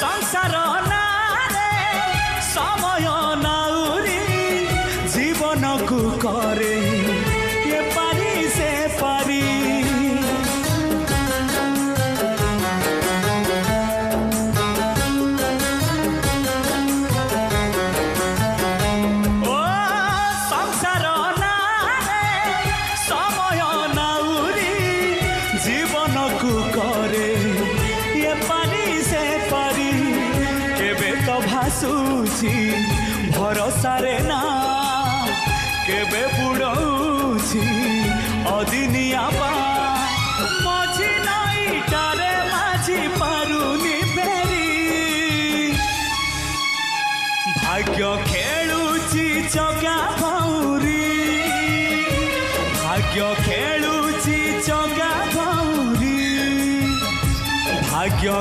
संसार नारे समय नाउरी जीवन को करे ये पारी से पारी ओ संसार नारे समय नाउरी जीवन को करे ये पारी से पारी केबे तो भासुची भरोसा रे ना केबे बुड़ौची अदिनिया बा मझी नईटारे माझी पारुनी फेरी भाग्य खेलुची चगा भौरी भाग्य खेलुची चगा भौरी भाग्य